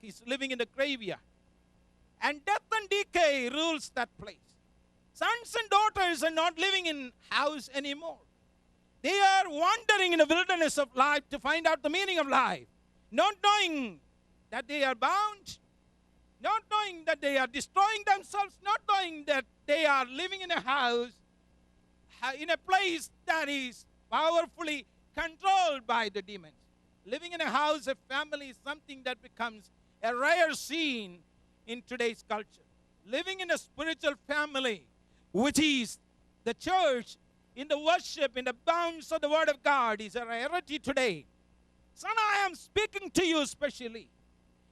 is living in the graveyard. And death and decay rules that place. Sons and daughters are not living in house anymore. They are wandering in the wilderness of life to find out the meaning of life, not knowing that they are bound, not knowing that they are destroying themselves, not knowing that they are living in a house, in a place that is powerfully controlled by the demons. Living in a house, a family, is something that becomes a rare scene in today's culture. Living in a spiritual family, which is the church, in the worship, in the bounds of the Word of God, is a rarity today. Son, I am speaking to you specially.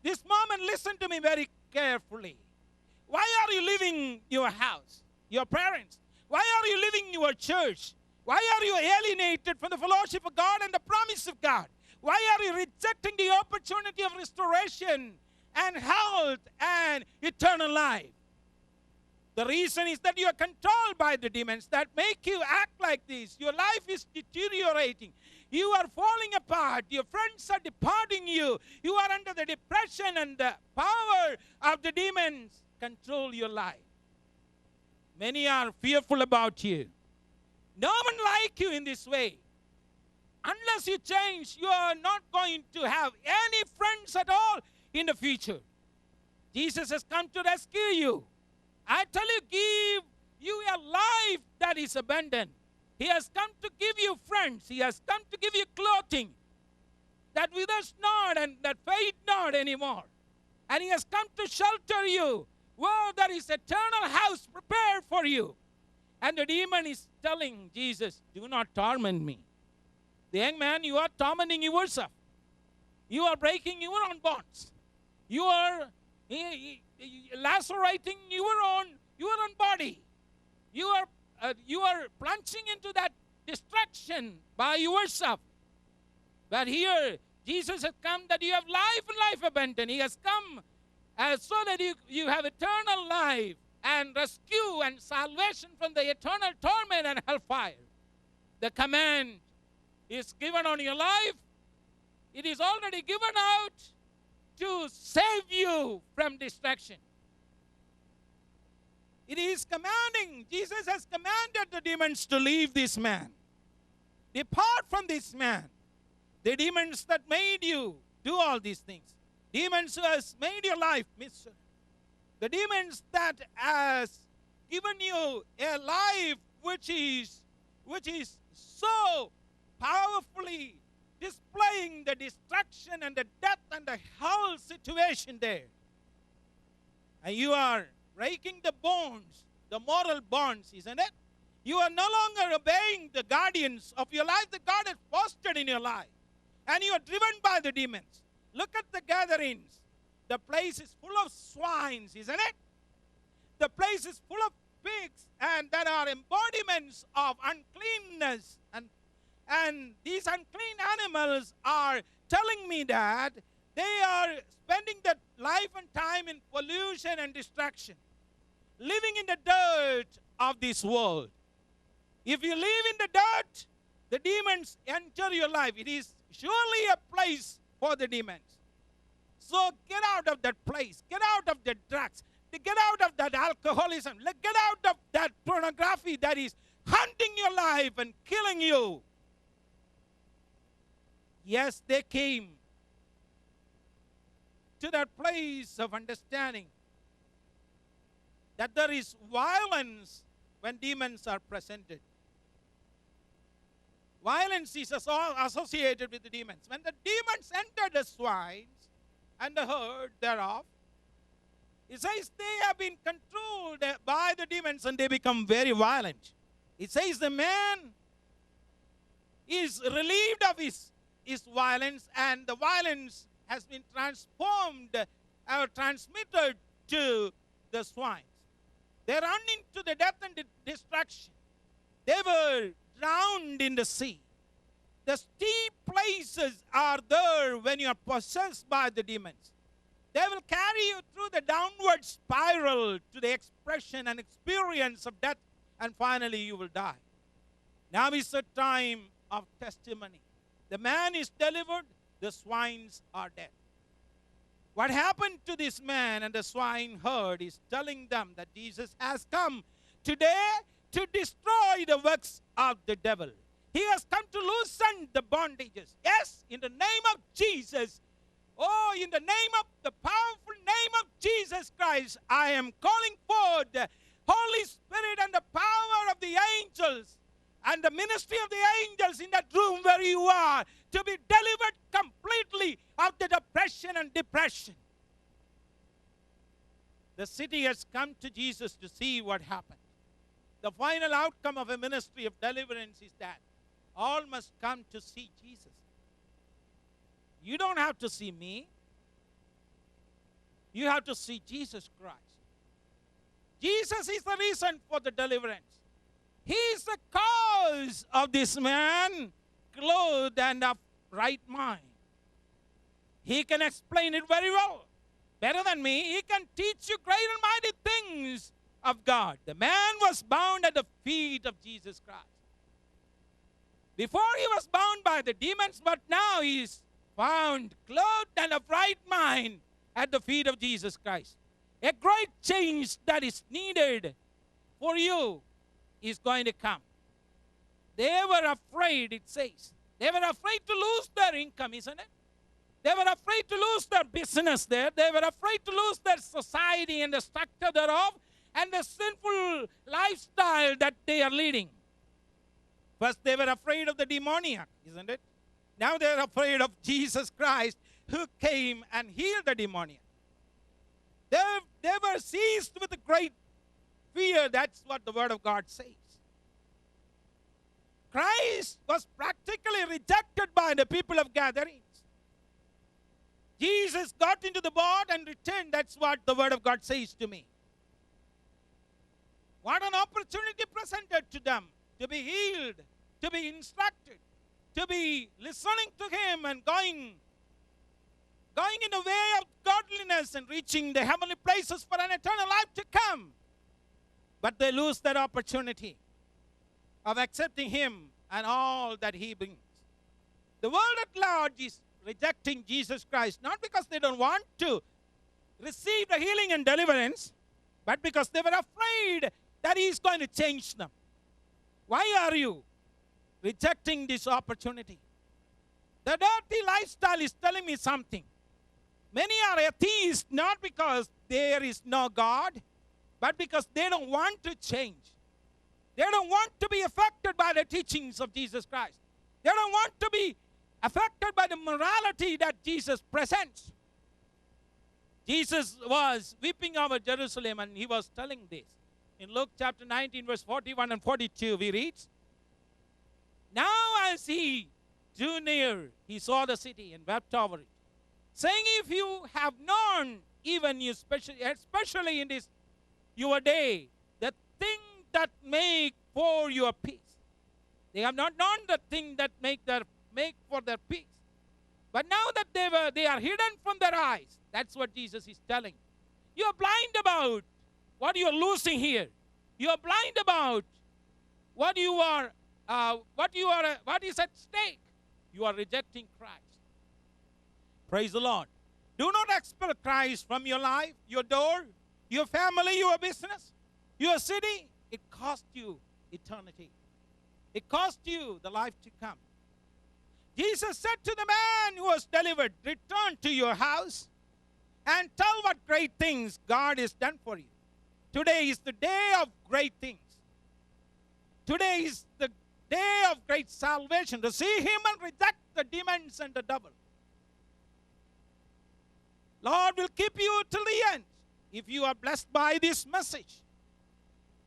This moment, listen to me very carefully. Why are you leaving your house, your parents? Why are you leaving your church? Why are you alienated from the fellowship of God and the promise of God? Why are you rejecting the opportunity of restoration and health and eternal life? The reason is that you are controlled by the demons that make you act like this. Your life is deteriorating. You are falling apart. Your friends are departing you. You are under the depression, and the power of the demons control your life. Many are fearful about you. No one likes you in this way. Unless you change, you are not going to have any friends at all in the future. Jesus has come to rescue you. I tell you, give you a life that is abundant. He has come to give you friends. He has come to give you clothing that withers not and that fade not anymore. And He has come to shelter you where there is eternal house prepared for you. And the demon is telling Jesus, do not torment me. The young man, you are tormenting yourself. You are breaking your own bonds. You are lacerating your own body. You are plunging into that destruction by yourself. But here, Jesus has come that you have life and life abundant. He has come so that you have eternal life and rescue and salvation from the eternal torment and hellfire. The command is given on your life. It is already given out to save you from destruction. It is commanding. Jesus has commanded the demons to leave this man. Depart from this man. The demons that made you do all these things. Demons who has made your life miserable. The demons that has given you a life which is so powerfully displaying the destruction and the death and the hell situation there. And you are breaking the bonds, the moral bonds, isn't it? You are no longer obeying the guardians of your life that God has fostered in your life. And you are driven by the demons. Look at the gatherings. The place is full of swines, isn't it? The place is full of pigs, and there are embodiments of uncleanness. And these unclean animals are telling me that they are spending their life and time in pollution and distraction, living in the dirt of this world. If you live in the dirt, the demons enter your life. It is surely a place for the demons. So get out of that place. Get out of the drugs. Get out of that alcoholism. Get out of that pornography that is hunting your life and killing you. Yes, they came to that place of understanding that there is violence when demons are presented. Violence is associated with the demons. When the demons enter the swines and the herd thereof, it says they have been controlled by the demons and they become very violent. It says the man is relieved of his violence, and the violence has been transformed or transmitted to the swines. They run into the death and destruction. They were drowned in the sea. The steep places are there when you are possessed by the demons. They will carry you through the downward spiral to the expression and experience of death, and finally you will die. Now is the time of testimony. The man is delivered, the swines are dead. What happened to this man and the swineherd is telling them that Jesus has come today to destroy the works of the devil. He has come to loosen the bondages. Yes, in the name of Jesus. Oh, in the name of the powerful name of Jesus Christ, I am calling forth the Holy Spirit and the power of the angels and the ministry of the angels in that room where you are to be delivered completely of the depression and depression. The city has come to Jesus to see what happened. The final outcome of a ministry of deliverance is that all must come to see Jesus. You don't have to see me. You have to see Jesus Christ. Jesus is the reason for the deliverance. He is the cause of this man clothed and of right mind. He can explain it very well, better than me. He can teach you great and mighty things of God. The man was bound at the feet of Jesus Christ. Before he was bound by the demons, but now he is found clothed and of right mind at the feet of Jesus Christ. A great change that is needed for you is going to come. They were afraid, it says. They were afraid to lose their income, isn't it? They were afraid to lose their business there. They were afraid to lose their society and the structure thereof and the sinful lifestyle that they are leading. First, they were afraid of the demoniac, isn't it? Now they are afraid of Jesus Christ who came and healed the demoniac. They were seized with a great fear. That's what the Word of God says. Christ was practically rejected by the people of gatherings. Jesus got into the boat and returned. That's what the Word of God says to me. What an opportunity presented to them to be healed, to be instructed, to be listening to Him and going in the way of godliness and reaching the heavenly places for an eternal life to come. But they lose that opportunity of accepting Him and all that He brings. The world at large is rejecting Jesus Christ, not because they don't want to receive the healing and deliverance, but because they were afraid that He is going to change them. Why are you rejecting this opportunity? The dirty lifestyle is telling me something. Many are atheists not because there is no God, but because they don't want to change. They don't want to be affected by the teachings of Jesus Christ. They don't want to be affected by the morality that Jesus presents. Jesus was weeping over Jerusalem and He was telling this. In Luke chapter 19, verse 41 and 42, we read, "Now as He drew near, He saw the city and wept over it, saying, if you have known, even you, especially in this your day, the thing that make for your peace. They have not known the thing that make for their peace. But now that they are hidden from their eyes." That's what Jesus is telling. You are blind about what you are losing here. You are blind about what is at stake. You are rejecting Christ. Praise the Lord. Do not expel Christ from your life, your door, your family, your business, your city. It cost you eternity. It cost you the life to come. Jesus said to the man who was delivered, "Return to your house and tell what great things God has done for you." Today is the day of great things. Today is the day of great salvation. To see Him and reject the demons and the devil. Lord will keep you till the end if you are blessed by this message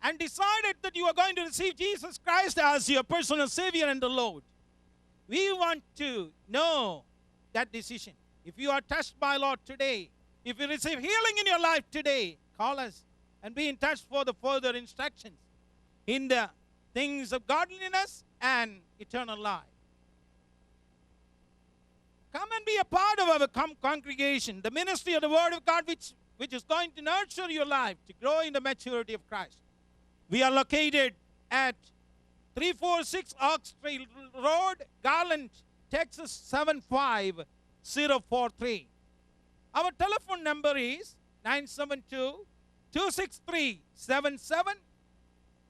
and decided that you are going to receive Jesus Christ as your personal Savior and the Lord. We want to know that decision. If you are touched by Lord today, if you receive healing in your life today, call us and be in touch for the further instructions in the things of godliness and eternal life. Come and be a part of our congregation, the ministry of the Word of God, which is going to nurture your life to grow in the maturity of Christ. We are located at 346 Oak Street Road, Garland, Texas 75043. Our telephone number is 972-263-77.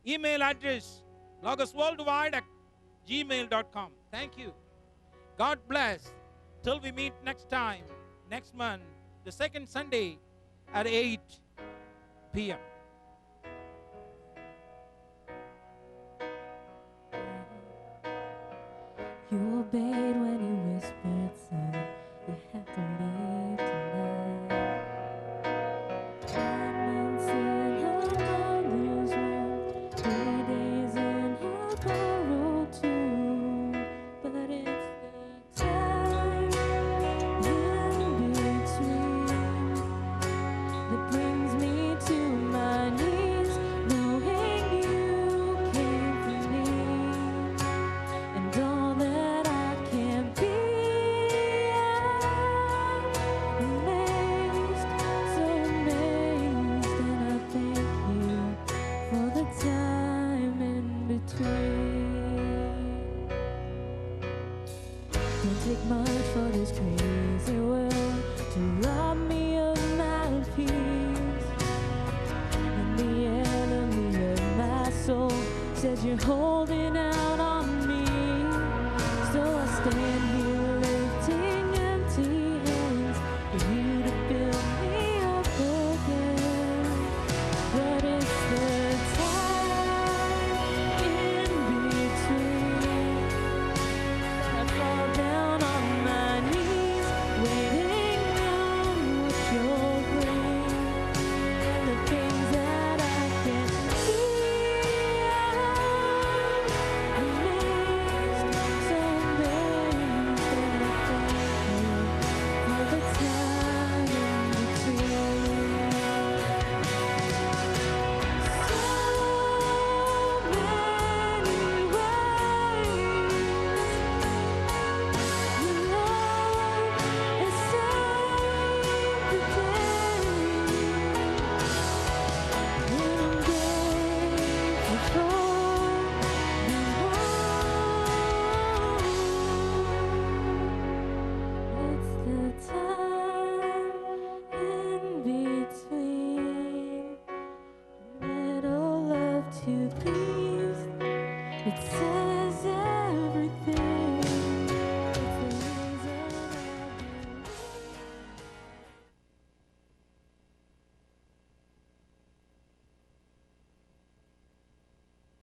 Email address logosworldwide@gmail.com. Thank you. God bless. Till we meet next time, next month, the second Sunday at 8 p.m. You obeyed when you whispered, son, you have to leave tonight. 9 months in her mother's womb, 3 days in her borrowed tomb. But it's the time in between that brings me to my knees, knowing you came for me. And all that I can be, I'm amazed, so amazed, and I thank you for the time in between. Don't take much for this crazy world to rob me of my peace. And the enemy of my soul says you're holding out